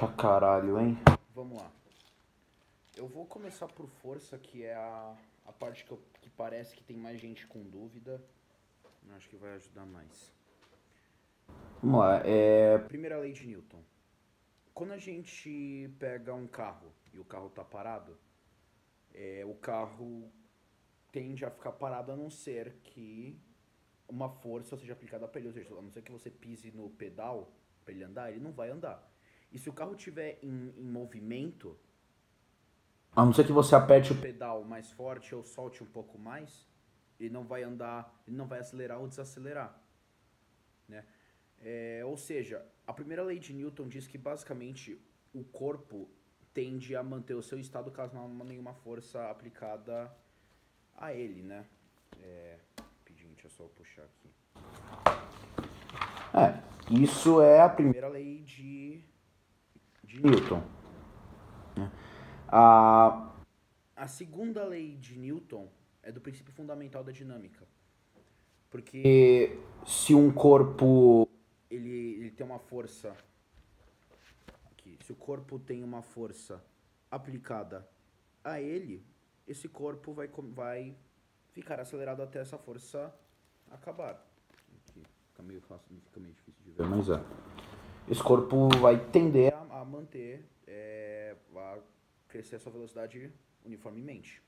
Tá caralho, hein? Vamos lá. Eu vou começar por força, que é a parte que parece que tem mais gente com dúvida. Eu acho que vai ajudar mais. Vamos lá, Primeira lei de Newton. Quando a gente pega um carro e o carro tá parado, o carro tende a ficar parado a não ser que uma força seja aplicada para ele. Ou seja, a não ser que você pise no pedal para ele andar, ele não vai andar. E se o carro estiver em movimento, a não ser que você aperte o o... pedal mais forte ou solte um pouco mais, ele não vai andar, ele não vai acelerar ou desacelerar, né? Ou seja, a primeira lei de Newton diz que basicamente o corpo tende a manter o seu estado caso não há nenhuma força aplicada a ele, né? Deixa eu só puxar aqui. Isso é a Primeira lei de Newton. A... A segunda lei de Newton é do princípio fundamental da dinâmica. Porque se um corpo... ele tem uma força aqui. Se o corpo tem uma força aplicada a ele, esse corpo vai ficar acelerado até essa força acabar. Aqui. Fica meio fácil, fica meio difícil de ver. Mas esse corpo vai tender A manter, a crescer a sua velocidade uniformemente.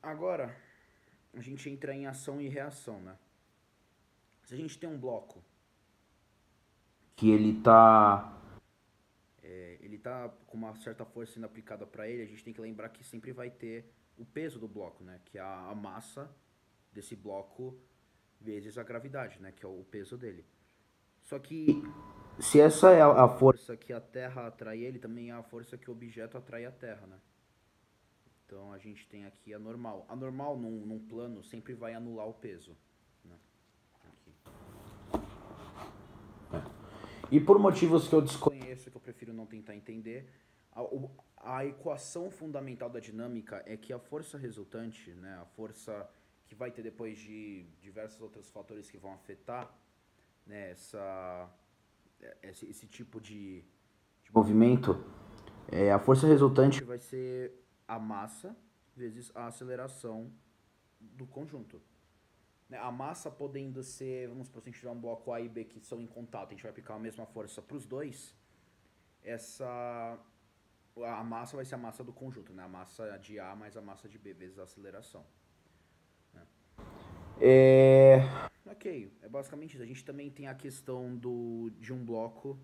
Agora, a gente entra em ação e reação, né? Se a gente tem um bloco, que ele tá... ele tá com uma certa força sendo aplicada para ele, a gente tem que lembrar que sempre vai ter o peso do bloco, né? Que é a massa desse bloco vezes a gravidade, né? Que é o peso dele. Só que Se essa é a força... força que a Terra atrai ele também é a força que o objeto atrai a Terra, né? Então a gente tem aqui a normal. A normal num plano sempre vai anular o peso, né? Aqui. E por motivos que eu desconheço... Conheço, que eu prefiro não tentar entender, a equação fundamental da dinâmica é que a força resultante, né, a força que vai ter depois de diversos outros fatores que vão afetar, né, esse tipo de movimento, a força resultante... vai ser a massa vezes a aceleração do conjunto. Né, a massa podendo ser, vamos supor, se a gente tiver um bloco A e B que são em contato, a gente vai aplicar a mesma força para os dois, a massa vai ser a massa do conjunto, né? A massa de A mais a massa de B vezes a aceleração. Né? Ok, é basicamente isso. A gente também tem a questão de um bloco,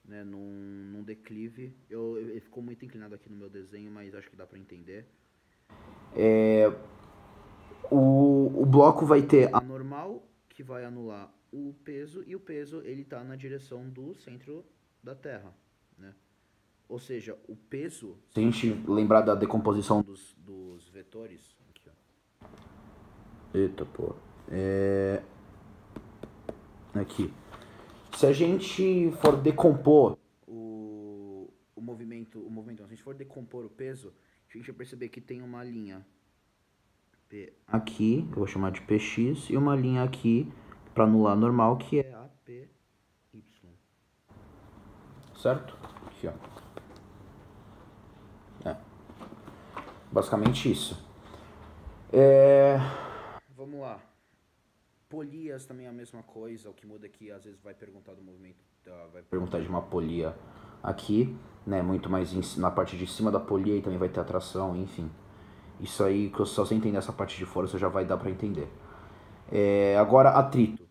né, num declive. Ele ficou muito inclinado aqui no meu desenho, mas acho que dá para entender. O bloco vai ter A normal, que vai anular o peso, e o peso ele tá na direção do centro da Terra, né? Ou seja, o peso... Se a gente lembrar da decomposição dos vetores... Aqui, ó. Eita, pô. Aqui. Se a gente for decompor... O movimento, se a gente for decompor o peso, a gente vai perceber que tem uma linha P aqui, eu vou chamar de PX, e uma linha aqui, para anular a normal, que é... a P Y. Certo? Aqui, ó. Basicamente isso. Vamos lá. Polias também é a mesma coisa, o que muda é que às vezes vai perguntar do movimento, vai Perguntar de uma polia aqui, né? Muito mais na parte de cima da polia e também vai ter atração, enfim. Isso aí, se você entender essa parte de força, já vai dar para entender. Agora, atrito.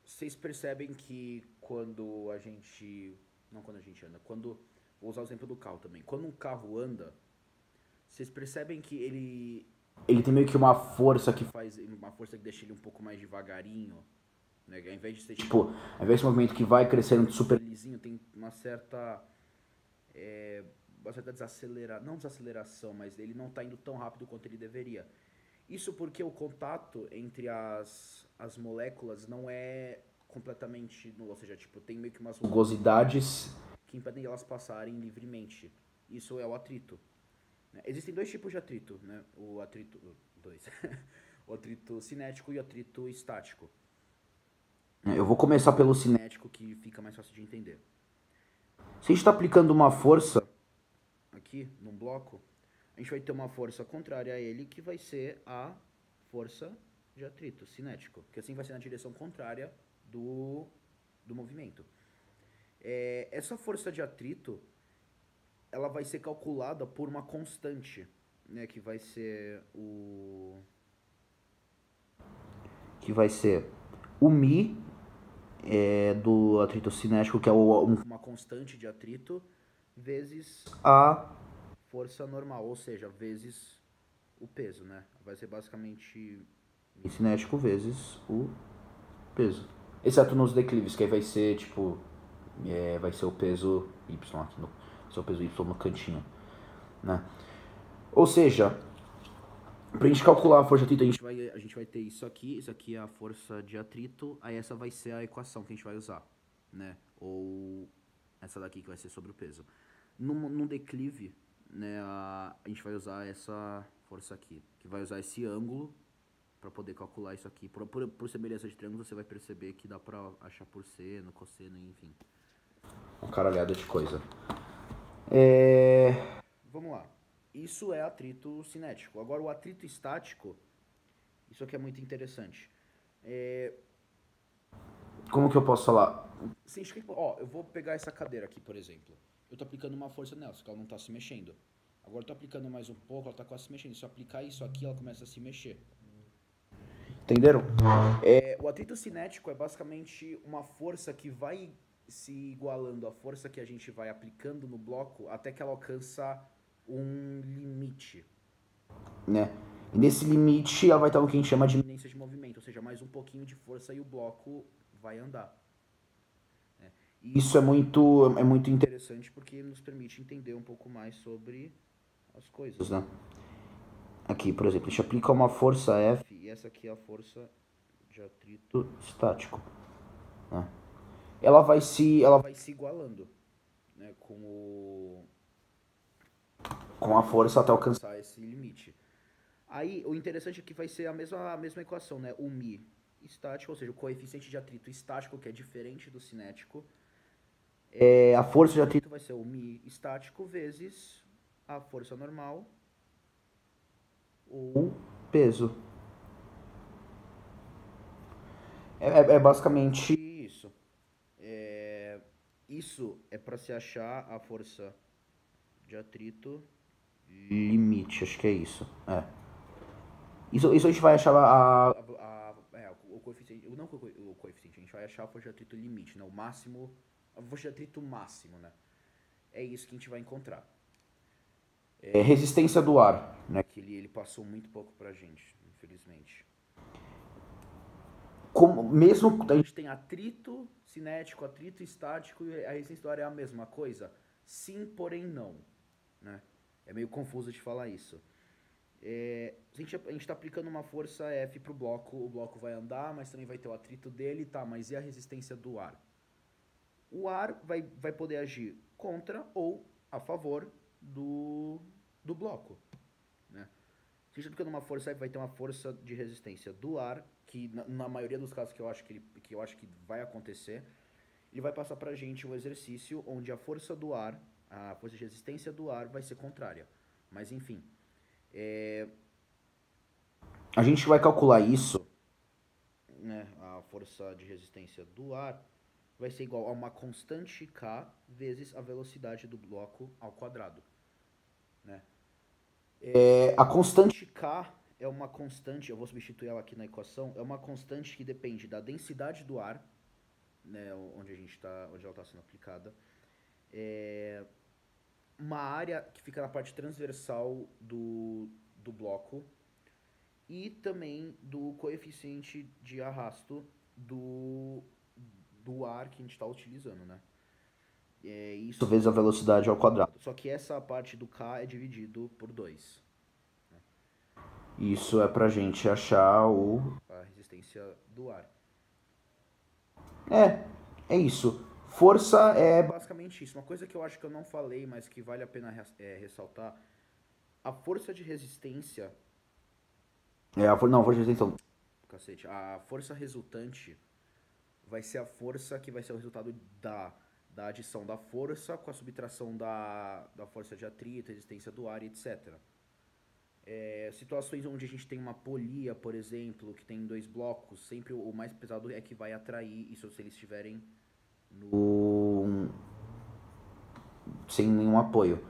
Vocês percebem que quando a gente... Não quando a gente anda, quando... Vou usar o exemplo do carro também. Quando um carro anda, vocês percebem que Ele tem meio que uma força que faz uma força que deixa ele um pouco mais devagarinho, né? Ao invés de ser tipo, ao invés desse movimento que vai crescendo super lisinho, tem uma certa não desaceleração, mas ele não está indo tão rápido quanto ele deveria. Isso porque o contato entre as moléculas não é completamente nulo, ou seja, tipo, tem meio que umas rugosidades que impedem elas passarem livremente. Isso é o atrito. Né? Existem dois tipos de atrito, né? O atrito... Dois. O atrito cinético e o atrito estático. Eu vou começar pelo cinético, que fica mais fácil de entender. Se a gente está aplicando uma força aqui num bloco, a gente vai ter uma força contrária a ele, que vai ser a força de atrito cinético, que assim vai ser na direção contrária do movimento. Essa força de atrito, ela vai ser calculada por uma constante, né, que vai ser o μ do atrito cinético, que é uma constante de atrito, vezes a força normal, ou seja, vezes o peso, né? Vai ser basicamente μ cinético vezes o peso. Exceto nos declives, que aí vai ser tipo, vai ser o peso y aqui seu peso y no cantinho, né? Ou seja, pra gente calcular a força de atrito, a gente vai ter isso aqui é a força de atrito, aí essa vai ser a equação que a gente vai usar, né? Ou essa daqui que vai ser sobre o peso. Num declive, né, a gente vai usar essa força aqui, que vai usar esse ângulo para poder calcular isso aqui. Por semelhança de triângulo, você vai perceber que dá pra achar por seno, cosseno, enfim. Uma caralhada de coisa. Vamos lá. Isso é atrito cinético. Agora, o atrito estático, isso aqui é muito interessante. Como que eu posso falar? Ó, eu vou pegar essa cadeira aqui, por exemplo. Eu tô aplicando uma força nela, só que ela não tá se mexendo. Agora eu tô aplicando mais um pouco, ela tá quase se mexendo. Se eu aplicar isso aqui, ela começa a se mexer. Entenderam? O atrito cinético é basicamente uma força que vai se igualando à força que a gente vai aplicando no bloco até que ela alcança um limite, né? E nesse limite ela vai estar no que a gente chama de iminência de movimento, ou seja, mais um pouquinho de força e o bloco vai andar. E isso é muito interessante porque nos permite entender um pouco mais sobre as coisas, né? Aqui, por exemplo, a gente aplica uma força F e essa aqui é a força de atrito estático, né? Ela vai se igualando, né, com a força até alcançar esse limite. Aí, o interessante aqui vai ser a mesma equação, né? O μ estático, ou seja, o coeficiente de atrito estático, que é diferente do cinético. A força de atrito vai ser o μ estático vezes a força normal ou peso. É basicamente isso. Isso é para se achar a força de atrito limite, acho que é isso. Isso a gente vai achar o coeficiente, não o coeficiente, a gente vai achar a força de atrito limite, né? O máximo, a força de atrito máximo, né? É isso que a gente vai encontrar. Resistência do ar, né? Que ele passou muito pouco pra gente, infelizmente. Mesmo a gente tem atrito cinético, atrito estático e a resistência do ar é a mesma coisa? Sim, porém não, né? É meio confuso de falar isso. A gente está aplicando uma força F pro bloco, o bloco vai andar, mas também vai ter o atrito dele, tá, mas e a resistência do ar? O ar vai poder agir contra ou a favor do bloco, né? Se a gente está aplicando uma força F, vai ter uma força de resistência do ar, que na maioria dos casos que eu acho que vai acontecer, ele vai passar pra gente um exercício onde a força do ar, a força de resistência do ar vai ser contrária. Mas enfim, a gente vai calcular isso, né, a força de resistência do ar vai ser igual a uma constante K vezes a velocidade do bloco ao quadrado, né? A constante K é uma constante, eu vou substituir ela aqui na equação, é uma constante que depende da densidade do ar, né, onde ela está sendo aplicada, uma área que fica na parte transversal do bloco e também do coeficiente de arrasto do ar que a gente está utilizando, né? Isso vezes a velocidade ao quadrado. Só que essa parte do K é dividido por 2. Né? Isso é pra gente achar a resistência do ar. É isso. Força é basicamente isso. Uma coisa que eu acho que eu não falei, mas que vale a pena ressaltar, a força de resistência... Não, a força de resistência... Cacete. A força resultante vai ser a força que vai ser o resultado da adição da força com a subtração da força de atrito, resistência do ar e etc. Situações onde a gente tem uma polia, por exemplo, que tem dois blocos, sempre o mais pesado é que vai atrair isso se eles estiverem sem nenhum apoio.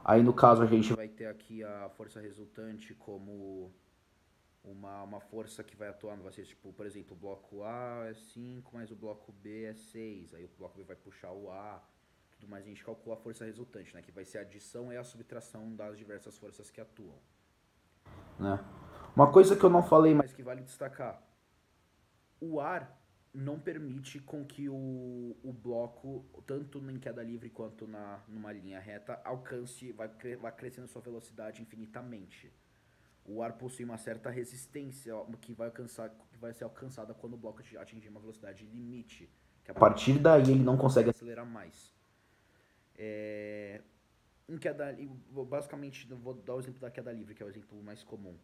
Aí no caso a gente vai ter aqui a força resultante como uma força que vai atuar, vai ser tipo, por exemplo, o bloco A é 5, mas o bloco B é 6. Aí o bloco B vai puxar o A, tudo mais, a gente calcula a força resultante, né? Que vai ser a adição e a subtração das diversas forças que atuam. Né? Uma coisa que eu não falei, mas que vale destacar. O ar não permite com que o bloco, tanto em queda livre quanto numa linha reta, alcance, vai crescendo sua velocidade infinitamente. O ar possui uma certa resistência que vai ser alcançada quando o bloco atingir uma velocidade limite. Que a partir daí ele não consegue acelerar mais. Basicamente, vou dar o exemplo da queda livre, que é o exemplo mais comum.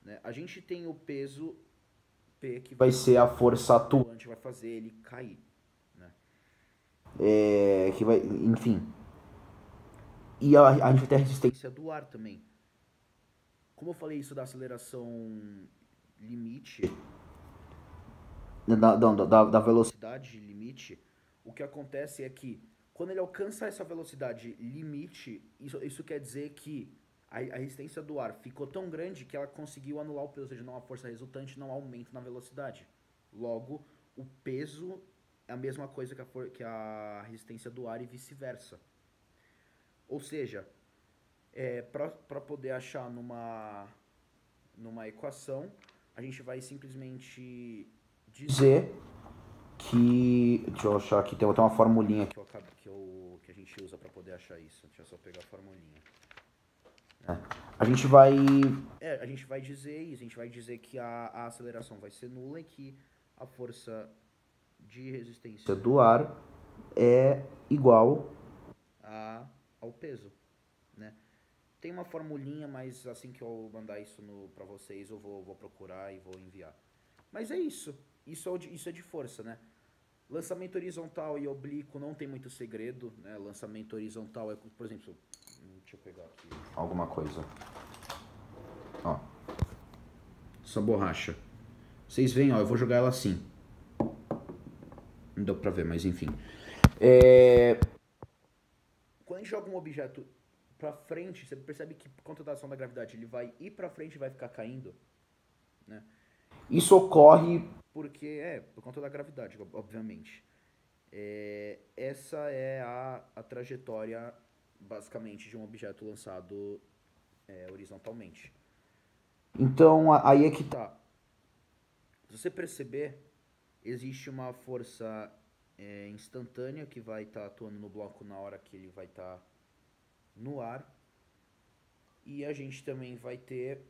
Né? A gente tem o peso P, que vai ser a força atuante, vai fazer ele cair. Né? Enfim. E a gente vai ter a resistência do ar também. Como eu falei isso da aceleração limite, da velocidade limite, o que acontece é que quando ele alcança essa velocidade limite, isso quer dizer que a resistência do ar ficou tão grande que ela conseguiu anular o peso, ou seja, não há força resultante, não há aumento na velocidade. Logo, o peso é a mesma coisa que a resistência do ar e vice-versa. Ou seja, para poder achar numa equação, a gente vai simplesmente dizer que... Deixa eu achar aqui, tem uma formulinha que a gente usa para poder achar isso. Deixa eu só pegar a formulinha. A gente vai dizer isso, a gente vai dizer que a aceleração vai ser nula e que a força de resistência do ar é igual ao peso, né? Tem uma formulinha, mas assim que eu mandar isso pra vocês, eu vou procurar e vou enviar. Mas é isso. Isso é de força, né? Lançamento horizontal e oblíquo não tem muito segredo, né? Lançamento horizontal é, por exemplo... Deixa eu pegar aqui alguma coisa. Ó. Essa borracha. Vocês veem, ó, eu vou jogar ela assim. Não deu pra ver, mas enfim. Quando a gente joga um objeto pra frente, você percebe que por conta da ação da gravidade ele vai ir pra frente e vai ficar caindo, né? Isso ocorre por conta da gravidade, obviamente. Essa é a trajetória, basicamente, de um objeto lançado horizontalmente. Então, aí é que tá. Se você perceber, existe uma força instantânea que vai estar atuando no bloco na hora que ele vai estar no ar. E a gente também vai ter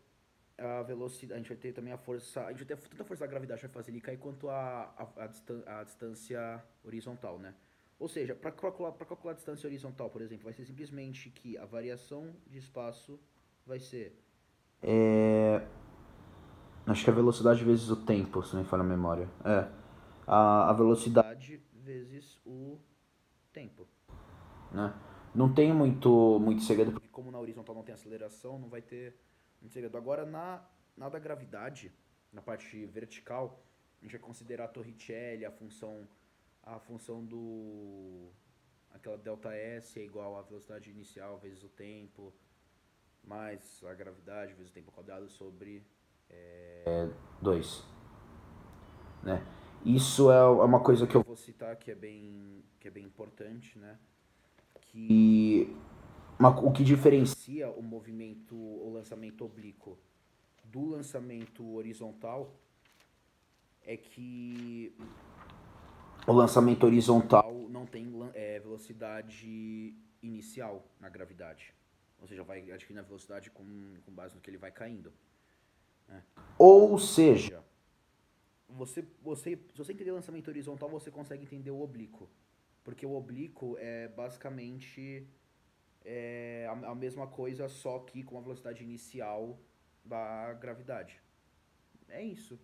a velocidade, a gente vai ter também a força, a gente vai ter tanta força da gravidade que vai fazer ele cair quanto a distância horizontal, né? Ou seja, para calcular a distância horizontal, por exemplo, vai ser simplesmente que a variação de espaço vai ser... Acho que a velocidade vezes o tempo, se não me falha a memória. A velocidade vezes o tempo, né? Não tem muito segredo, porque como na horizontal não tem aceleração, não vai ter muito segredo. Agora, na da gravidade, na parte vertical, a gente vai considerar a Torricelli, a função do... aquela ΔS é igual à velocidade inicial vezes o tempo, mais a gravidade vezes o tempo quadrado sobre 2. Né? Isso é uma coisa que eu vou citar que é bem importante, né? O que diferencia o lançamento oblíquo do lançamento horizontal é que o lançamento horizontal não tem velocidade inicial na gravidade. Ou seja, vai adquirindo a velocidade com base no que ele vai caindo. Né? Ou seja, se você entender o lançamento horizontal, você consegue entender o oblíquo. Porque o oblíquo é basicamente a mesma coisa, só que com a velocidade inicial da gravidade. É isso.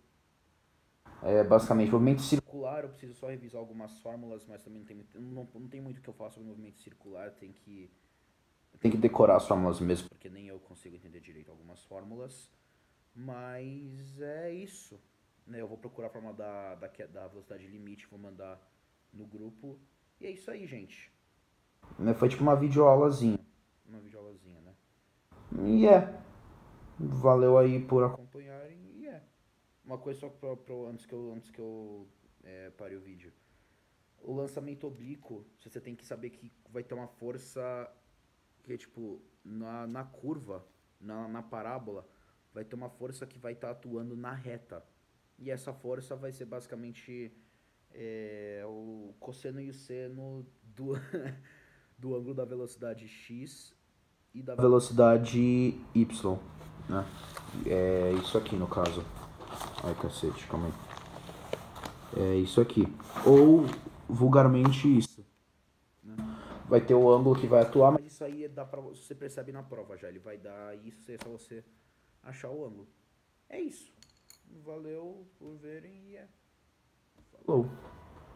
Basicamente, o movimento circular circular, eu preciso só revisar algumas fórmulas, mas também não tem muito que eu faça sobre movimento circular, tem que decorar as fórmulas mesmo, porque nem eu consigo entender direito algumas fórmulas. Mas é isso. Né? Eu vou procurar a fórmula da velocidade limite, vou mandar no grupo. E é isso aí, gente. Né, foi tipo uma videoaulazinha. Uma videoaulazinha, né? E valeu aí por acompanharem. E uma coisa só antes que eu pare o vídeo. O lançamento oblíquo, você tem que saber que vai ter uma força que é tipo, na curva, na parábola, vai ter uma força que vai estar atuando na reta. E essa força vai ser basicamente o cosseno e o seno do, do ângulo da velocidade x e da velocidade y, né? É isso aqui no caso. Ai, cacete, calma aí. É isso aqui. Ou, vulgarmente, isso. Né? Vai ter o ângulo que vai atuar, mas isso aí dá pra, você percebe na prova já. Ele vai dar isso, é só você achar o ângulo. É isso. Valeu por verem e falou.